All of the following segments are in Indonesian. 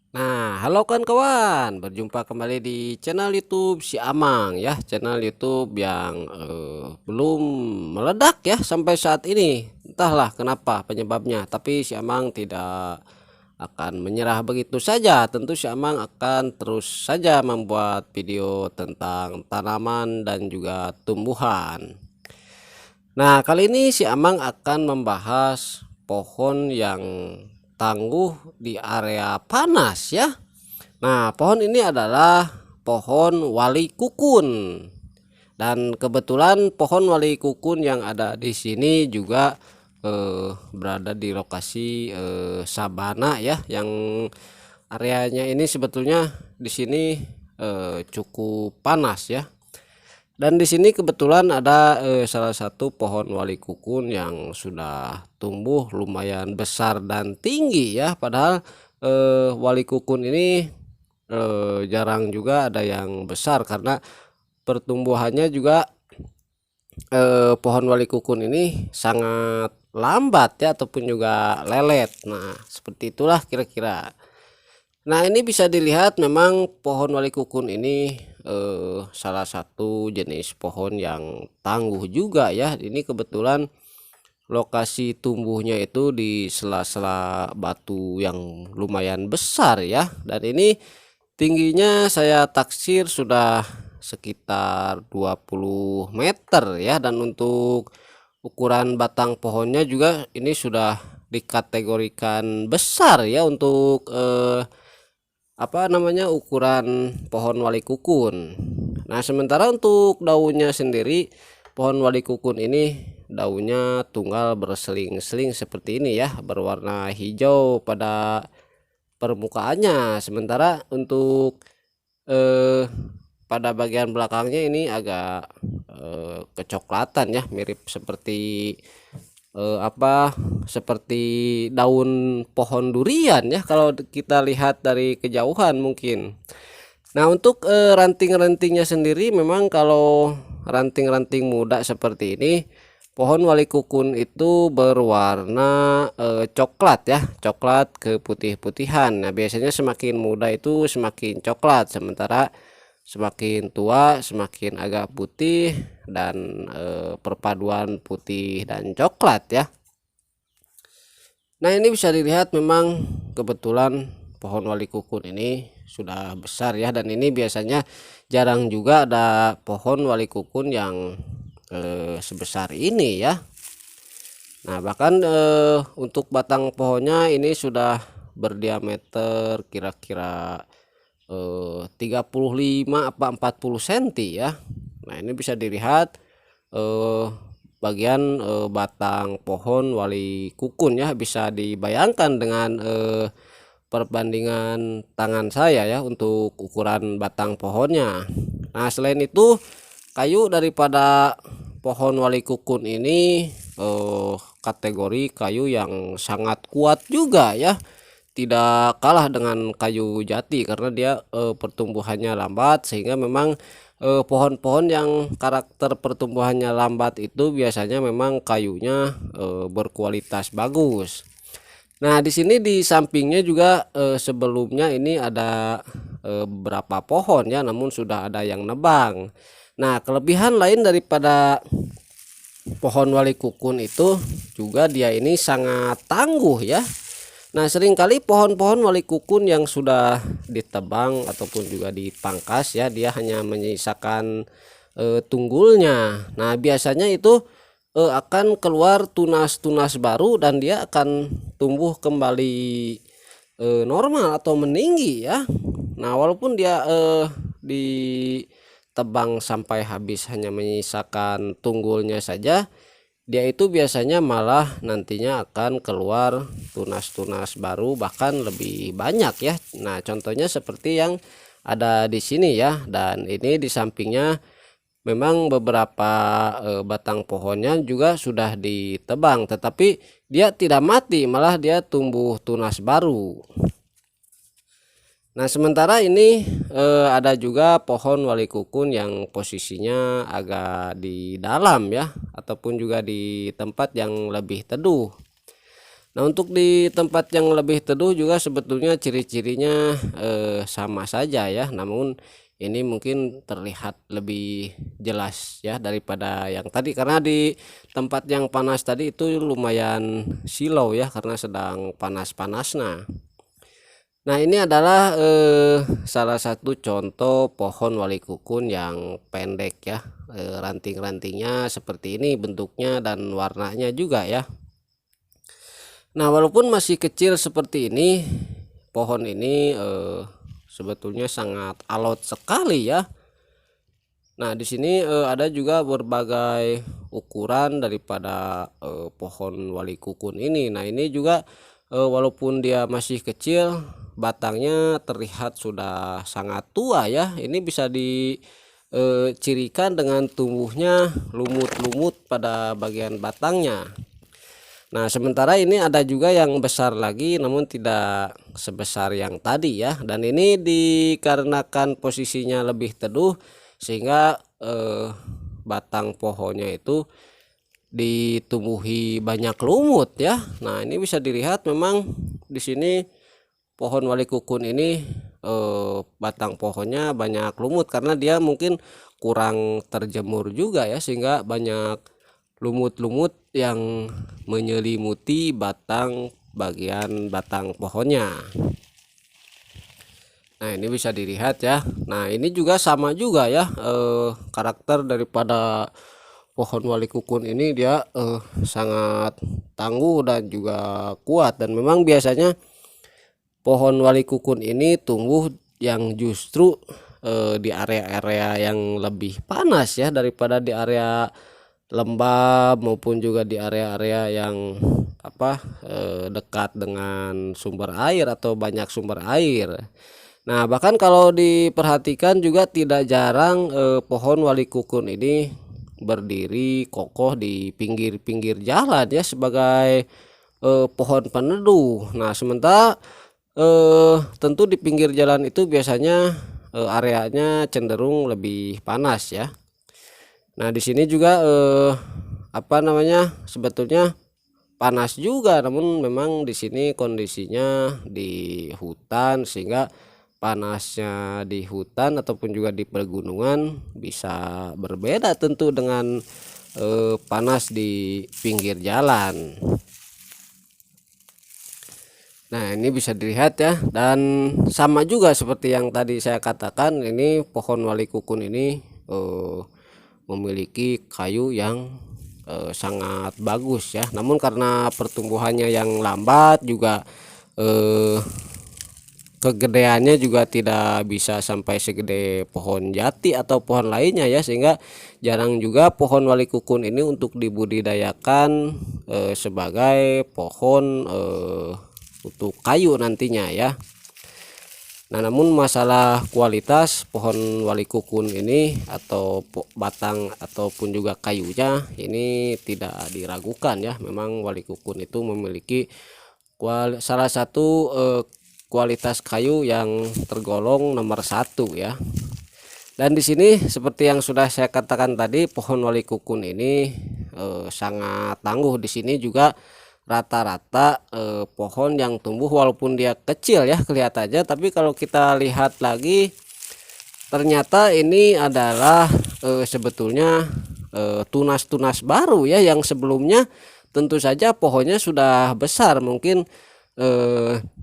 Nah, halo kawan-kawan, berjumpa kembali di channel YouTube si Amang ya, channel YouTube yang belum meledak ya sampai saat ini. Entahlah kenapa penyebabnya, tapi si Amang tidak akan menyerah begitu saja. Tentu si Amang akan terus saja membuat video tentang tanaman dan juga tumbuhan. Nah, kali ini si Amang akan membahas pohon yang tangguh di area panas ya. Nah, pohon ini adalah pohon wali kukun. Dan kebetulan pohon wali kukun yang ada di sini juga berada di lokasi sabana ya, yang areanya ini sebetulnya di sini cukup panas ya. Dan di sini kebetulan ada salah satu pohon wali kukun yang sudah tumbuh lumayan besar dan tinggi ya. Padahal wali kukun ini jarang juga ada yang besar karena pertumbuhannya juga pohon wali kukun ini sangat lambat ya, ataupun juga lelet. Nah, seperti itulah kira-kira. Nah, ini bisa dilihat memang pohon wali kukun ini salah satu jenis pohon yang tangguh juga ya. Ini kebetulan lokasi tumbuhnya itu di sela-sela batu yang lumayan besar ya. Dan ini tingginya saya taksir sudah sekitar 20 meter ya, dan untuk ukuran batang pohonnya juga ini sudah dikategorikan besar ya untuk apa namanya, ukuran pohon wali kukun. Nah, sementara untuk daunnya sendiri, pohon wali kukun ini daunnya tunggal berseling-seling seperti ini ya, berwarna hijau pada permukaannya. Sementara untuk eh, pada bagian belakangnya ini agak kecoklatan ya, mirip seperti apa, seperti daun pohon durian ya kalau kita lihat dari kejauhan mungkin. Nah, untuk ranting-rantingnya sendiri, memang kalau ranting-ranting muda seperti ini, pohon wali kukun itu berwarna coklat ya, coklat ke putih-putihan. Nah, biasanya semakin muda itu semakin coklat, sementara semakin tua semakin agak putih, dan perpaduan putih dan coklat ya. Nah, ini bisa dilihat memang kebetulan pohon wali kukun ini sudah besar ya, dan ini biasanya jarang juga ada pohon wali kukun yang sebesar ini ya. Nah, bahkan untuk batang pohonnya ini sudah berdiameter kira-kira 35 apa 40 cm ya. Nah, ini bisa dilihat eh, bagian batang pohon wali kukun ya, bisa dibayangkan dengan perbandingan tangan saya ya untuk ukuran batang pohonnya. Nah, selain itu, kayu daripada pohon wali kukun ini kategori kayu yang sangat kuat juga ya, tidak kalah dengan kayu jati karena dia pertumbuhannya lambat, sehingga memang pohon-pohon yang karakter pertumbuhannya lambat itu biasanya memang kayunya berkualitas bagus. Nah, di sini di sampingnya juga sebelumnya ini ada beberapa pohon ya, namun sudah ada yang nebang. Nah, kelebihan lain daripada pohon wali kukun itu juga dia ini sangat tangguh ya. Nah, seringkali pohon-pohon wali kukun yang sudah ditebang ataupun juga dipangkas ya, dia hanya menyisakan tunggulnya. Nah, biasanya itu akan keluar tunas-tunas baru, dan dia akan tumbuh kembali normal atau meninggi ya. Nah, walaupun dia ditebang sampai habis hanya menyisakan tunggulnya saja, dia itu biasanya malah nantinya akan keluar tunas-tunas baru bahkan lebih banyak ya. Nah, contohnya seperti yang ada di sini ya, dan ini di sampingnya memang beberapa batang pohonnya juga sudah ditebang, tetapi dia tidak mati, malah dia tumbuh tunas baru. Nah, sementara ini ada juga pohon wali kukun yang posisinya agak di dalam ya, ataupun juga di tempat yang lebih teduh. Nah, untuk di tempat yang lebih teduh juga sebetulnya ciri-cirinya sama saja ya, namun ini mungkin terlihat lebih jelas ya daripada yang tadi, karena di tempat yang panas tadi itu lumayan silau ya karena sedang panas-panasnya. Nah, ini adalah salah satu contoh pohon wali kukun yang pendek ya. Ranting-rantingnya seperti ini bentuknya dan warnanya juga ya. Nah, walaupun masih kecil seperti ini, pohon ini sebetulnya sangat alot sekali ya. Nah, di sini ada juga berbagai ukuran daripada pohon wali kukun ini. Nah, ini juga walaupun dia masih kecil, batangnya terlihat sudah sangat tua ya. Ini bisa dicirikan dengan tumbuhnya lumut-lumut pada bagian batangnya. Nah, sementara ini ada juga yang besar lagi namun tidak sebesar yang tadi ya. Dan ini dikarenakan posisinya lebih teduh sehingga batang pohonnya itu ditumbuhi banyak lumut ya. Nah, ini bisa dilihat memang di sini pohon wali kukun ini batang pohonnya banyak lumut karena dia mungkin kurang terjemur juga ya, sehingga banyak lumut-lumut yang menyelimuti bagian batang pohonnya. Nah, ini bisa dilihat ya. Nah, ini juga sama juga ya, karakter daripada pohon wali kukun ini, dia sangat tangguh dan juga kuat. Dan memang biasanya pohon wali kukun ini tumbuh yang justru di area-area yang lebih panas ya daripada di area lembab maupun juga di area-area yang dekat dengan sumber air atau banyak sumber air. Nah, bahkan kalau diperhatikan juga tidak jarang pohon wali kukun ini berdiri kokoh di pinggir-pinggir jalan ya sebagai pohon peneduh. Nah, sementara tentu di pinggir jalan itu biasanya areanya cenderung lebih panas ya. Nah, di sini juga sebetulnya panas juga, namun memang di sini kondisinya di hutan sehingga panasnya di hutan ataupun juga di pegunungan bisa berbeda tentu dengan panas di pinggir jalan. Nah, ini bisa dilihat ya, dan sama juga seperti yang tadi saya katakan, ini pohon wali kukun ini memiliki kayu yang sangat bagus ya, namun karena pertumbuhannya yang lambat juga kegedeannya juga tidak bisa sampai segede pohon jati atau pohon lainnya ya, sehingga jarang juga pohon wali kukun ini untuk dibudidayakan sebagai pohon untuk kayu nantinya ya. Nah, namun masalah kualitas pohon wali kukun ini atau batang ataupun juga kayunya ini tidak diragukan ya. Memang wali kukun itu memiliki salah satu kualitas kayu yang tergolong nomor 1 ya. Dan di sini seperti yang sudah saya katakan tadi, pohon wali kukun ini sangat tangguh. Di sini juga rata-rata pohon yang tumbuh walaupun dia kecil ya kelihatannya, tapi kalau kita lihat lagi ternyata ini adalah sebetulnya tunas-tunas baru ya, yang sebelumnya tentu saja pohonnya sudah besar, mungkin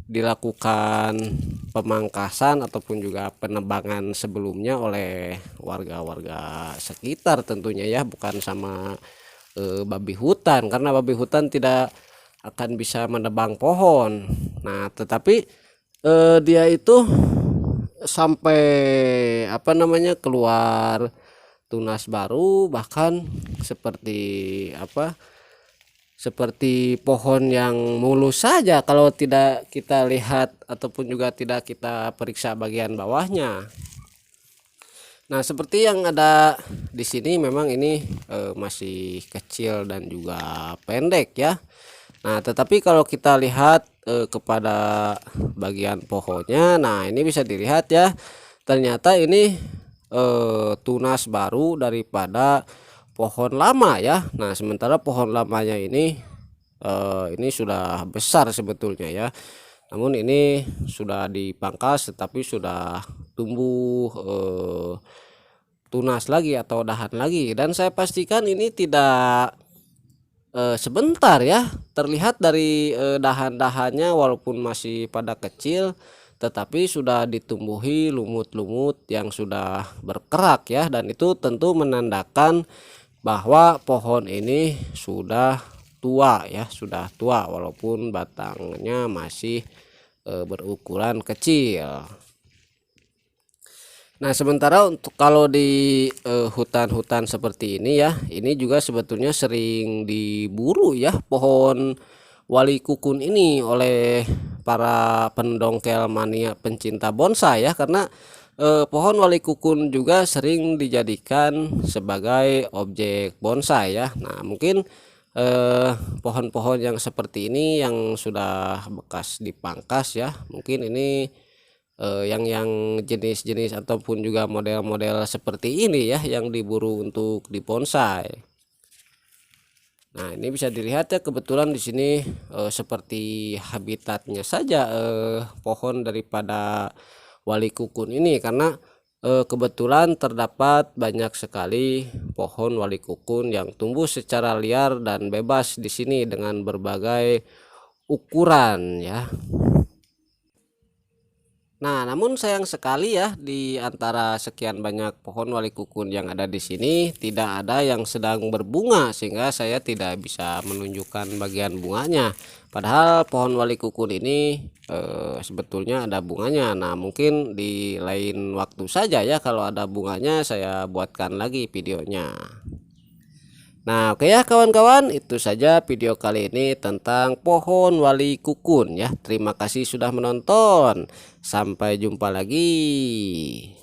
dilakukan pemangkasan ataupun juga penebangan sebelumnya oleh warga-warga sekitar tentunya ya, bukan sama babi hutan, karena babi hutan tidak akan bisa menebang pohon. Nah, tetapi dia itu sampai keluar tunas baru, bahkan seperti pohon yang mulus saja kalau tidak kita lihat ataupun juga tidak kita periksa bagian bawahnya. Nah, seperti yang ada di sini memang ini masih kecil dan juga pendek ya. Nah, tetapi kalau kita lihat kepada bagian pohonnya, nah ini bisa dilihat ya, ternyata ini tunas baru daripada pohon lama ya. Nah, sementara pohon lamanya ini ini sudah besar sebetulnya ya. Namun ini sudah dipangkas tetapi sudah tumbuh tunas lagi atau dahan lagi, dan saya pastikan ini tidak sebentar ya. Terlihat dari dahan-dahannya walaupun masih pada kecil tetapi sudah ditumbuhi lumut-lumut yang sudah berkerak ya, dan itu tentu menandakan bahwa pohon ini sudah tua ya, sudah tua walaupun batangnya masih berukuran kecil. Nah, sementara untuk kalau di hutan-hutan seperti ini ya, ini juga sebetulnya sering diburu ya pohon wali kukun ini oleh para pendongkel mania pencinta bonsai ya, karena pohon wali kukun juga sering dijadikan sebagai objek bonsai ya. Nah, mungkin pohon-pohon yang seperti ini yang sudah bekas dipangkas ya, mungkin ini yang jenis-jenis ataupun juga model-model seperti ini ya yang diburu untuk dibonsai. Nah, ini bisa dilihat ya, kebetulan di sini seperti habitatnya saja pohon daripada wali kukun ini, karena kebetulan terdapat banyak sekali pohon wali kukun yang tumbuh secara liar dan bebas di sini dengan berbagai ukuran ya. Nah, namun sayang sekali ya, di antara sekian banyak pohon wali kukun yang ada di sini tidak ada yang sedang berbunga, sehingga saya tidak bisa menunjukkan bagian bunganya. Padahal pohon wali kukun ini sebetulnya ada bunganya. Nah, mungkin di lain waktu saja ya, kalau ada bunganya saya buatkan lagi videonya. Nah, oke ya kawan-kawan, itu saja video kali ini tentang pohon wali kukun ya. Terima kasih sudah menonton. Sampai jumpa lagi.